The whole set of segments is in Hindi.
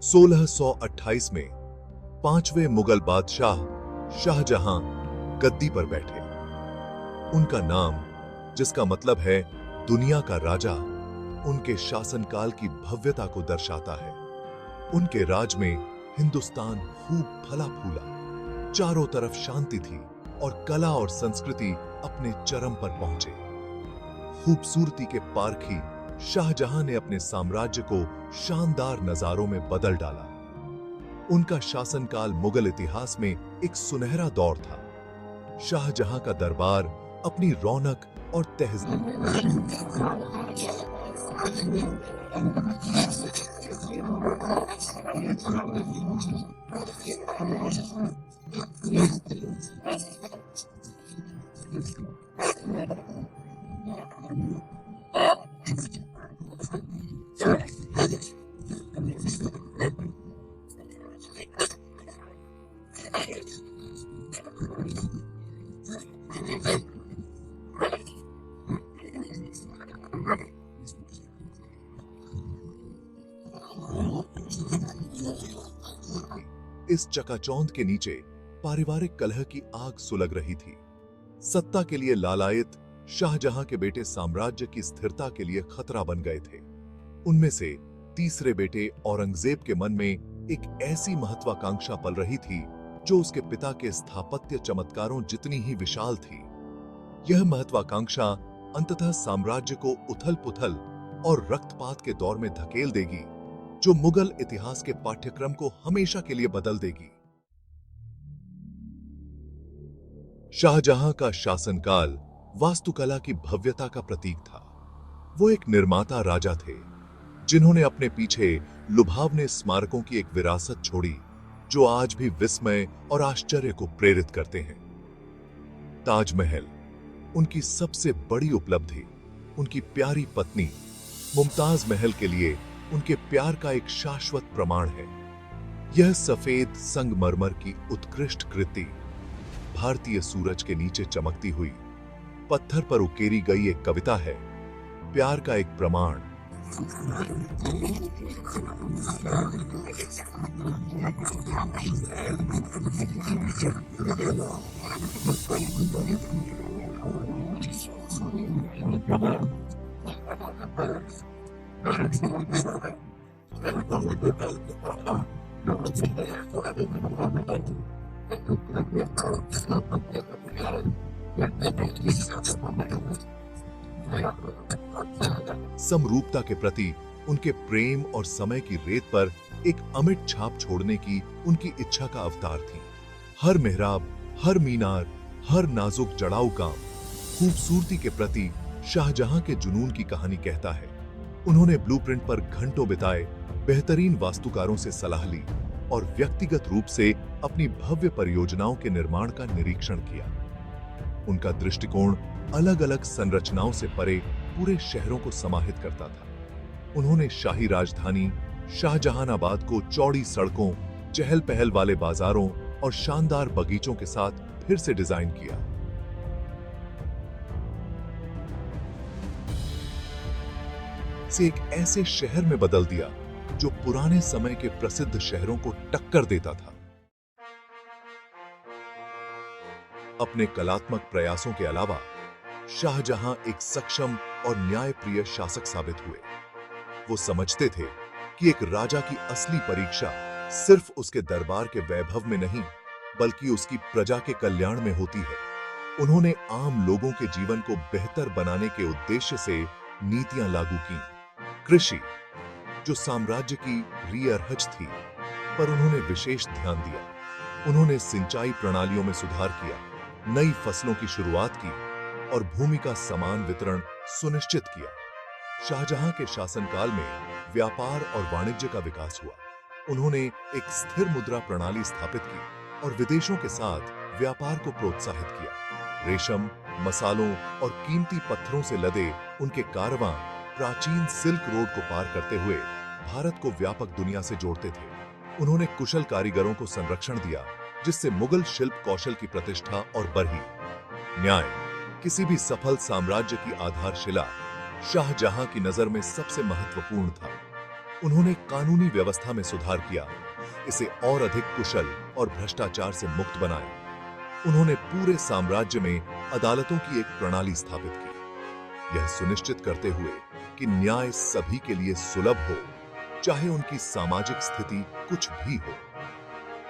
1628 में पांचवें मुगल बादशाह शाहजहां गद्दी पर बैठे। उनका नाम, जिसका मतलब है दुनिया का राजा, उनके शासनकाल की भव्यता को दर्शाता है। उनके राज में हिंदुस्तान खूब फला फूला, चारों तरफ शांति थी और कला और संस्कृति अपने चरम पर पहुंचे। खूबसूरती के पारखी शाहजहां ने अपने साम्राज्य को शानदार नजारों में बदल डाला। उनका शासनकाल मुगल इतिहास में एक सुनहरा दौर था। शाहजहां का दरबार अपनी रौनक और इस चकाचौंध के नीचे पारिवारिक कलह की आग सुलग रही थी। सत्ता के लिए लालायित शाहजहां के बेटे साम्राज्य की स्थिरता के लिए खतरा बन गए थे। उनमें से तीसरे बेटे औरंगजेब के मन में एक ऐसी महत्वाकांक्षा पल रही थी जो उसके पिता के स्थापत्य चमत्कारों जितनी ही विशाल थी। यह महत्वाकांक्षा अंततः साम्राज्य को उथल-पुथल और रक्तपात के दौर में धकेल देगी, जो मुगल इतिहास के पाठ्यक्रम को हमेशा के लिए बदल देगी। शाहजहां का शासनकाल वास्तुकला की भव्यता का प्रतीक था। वो एक निर्माता राजा थे, जिन्होंने अपने पीछे लुभावने स्मारकों की एक विरासत छोड़ी, जो आज भी विस्मय और आश्चर्य को प्रेरित करते हैं। ताजमहल उनकी सबसे बड़ी उपलब्धि, उनकी प्यारी पत्नी मुमताज महल के लिए उनके प्यार का एक शाश्वत प्रमाण है। यह सफेद संगमरमर की उत्कृष्ट कृति भारतीय सूरज के नीचे चमकती हुई पत्थर पर उकेरी गई एक कविता है, प्यार का एक प्रमाण। समरूपता के प्रति उनके प्रेम और समय की रेत पर एक अमिट छाप छोड़ने की उनकी इच्छा का अवतार थी। हर मेहराब, हर मीनार, हर नाजुक जड़ाऊ काम खूबसूरती के प्रति शाहजहां के जुनून की कहानी कहता है। उन्होंने ब्लूप्रिंट पर घंटों बिताए, बेहतरीन वास्तुकारों से सलाह ली और व्यक्तिगत रूप से अपनी भव्य परियोजनाओं के निर्माण का निरीक्षण किया। उनका दृष्टिकोण अलग-अलग संरचनाओं से परे पूरे शहरों को समाहित करता था। उन्होंने शाही राजधानी शाहजहानाबाद को चौड़ी सड़कों, चहल पहल वाले बाजारों और शानदार बगीचों के साथ फिर से डिजाइन किया। से एक ऐसे शहर में बदल दिया जो पुराने समय के प्रसिद्ध शहरों को टक्कर देता था। अपने कलात्मक प्रयासों के अलावा शाहजहां एक सक्षम और न्यायप्रिय शासक साबित हुए। वो समझते थे कि एक राजा की असली परीक्षा सिर्फ उसके दरबार के वैभव में नहीं, बल्कि उसकी प्रजा के कल्याण में होती है। उन्होंने आम लोगों के जीवन को बेहतर बनाने के उद्देश्य से नीतियां लागू की। कृषि, जो साम्राज्य की रीढ़ हज थी, पर उन्होंने विशेष ध्यान दिया। उन्होंने सिंचाई प्रणालियों में सुधार किया, नई फसलों की शुरुआत की और भूमि का समान वितरण सुनिश्चित किया। शाहजहां के शासनकाल में व्यापार और वाणिज्य का विकास हुआ। उन्होंने एक स्थिर मुद्रा प्रणाली स्थापित की और विदेशों के साथ व्यापार को प्रोत्साहित किया। रेशम, मसालों और कीमती पत्थरों से लदे उनके कारवां प्राचीन सिल्क रोड को पार करते हुए भारत को व्यापक दुनिया से जोड़ते थे। उन्होंने कुशल कारीगरों को संरक्षण दिया, जिससे मुगल शिल्प कौशल की प्रतिष्ठा और बढ़ी। न्याय, किसी भी सफल साम्राज्य की आधारशिला, शाहजहां की नजर में सबसे महत्वपूर्ण था। उन्होंने कानूनी व्यवस्था में सुधार किया, इसे और अधिक कुशल और भ्रष्टाचार से मुक्त बनाया। उन्होंने पूरे साम्राज्य में अदालतों की एक प्रणाली स्थापित की, यह सुनिश्चित करते हुए कि न्याय सभी के लिए सुलभ हो, चाहे उनकी सामाजिक स्थिति कुछ भी हो।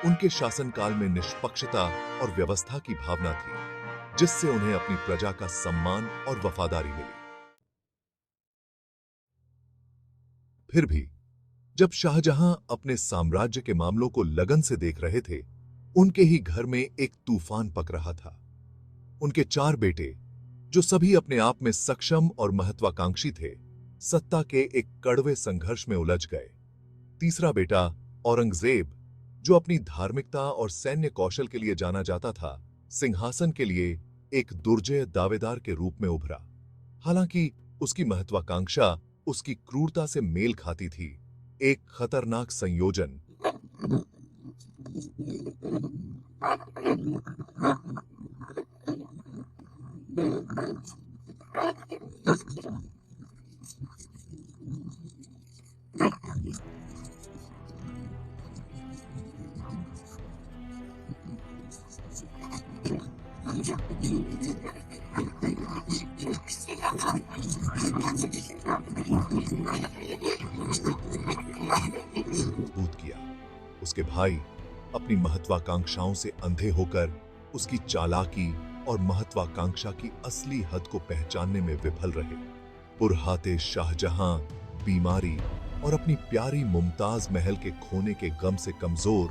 उनके शासनकाल में निष्पक्षता और व्यवस्था की भावना थी, जिससे उन्हें अपनी प्रजा का सम्मान और वफादारी मिली। फिर भी जब शाहजहां अपने साम्राज्य के मामलों को लगन से देख रहे थे, उनके ही घर में एक तूफान पक रहा था। उनके 4 बेटे, जो सभी अपने आप में सक्षम और महत्वाकांक्षी थे, सत्ता के एक कड़वे संघर्ष में उलझ गए। तीसरा बेटा औरंगजेब, जो अपनी धार्मिकता और सैन्य कौशल के लिए जाना जाता था, सिंहासन के लिए एक दुर्जय दावेदार के रूप में उभरा। हालांकि उसकी महत्वाकांक्षा उसकी क्रूरता से मेल खाती थी, एक खतरनाक संयोजन। मजबूत किया। उसके भाई अपनी महत्वाकांक्षाओं से अंधे होकर उसकी चालाकी और महत्वाकांक्षा की असली हद को पहचानने में विफल रहे। पुरहाते शाहजहां बीमारी और अपनी प्यारी मुमताज महल के खोने के गम से कमजोर,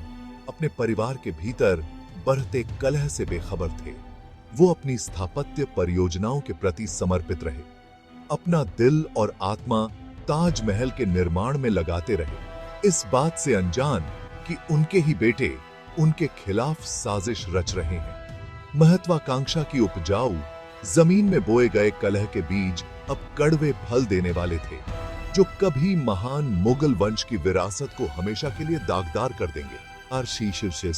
अपने परिवार के भीतर बढ़ते कलह से बेखबर थे। वो अपनी स्थापत्य परियोजनाओं के प्रति समर्पित रहे, अपना दिल और आत्मा ताजमहल के निर्माण में लगाते रहे, इस बात से अनजान कि उनके ही बेटे उनके खिलाफ साजिश रच रहे हैं। महत्वाकांक्षा की उपजाऊ जमीन में बोए गए कलह के बीज अब कड़वे फल देने वाले थे, जो कभी महान मुगल वंश की विरासत को हमेशा के लिए दागदार कर देंगे। आशीष से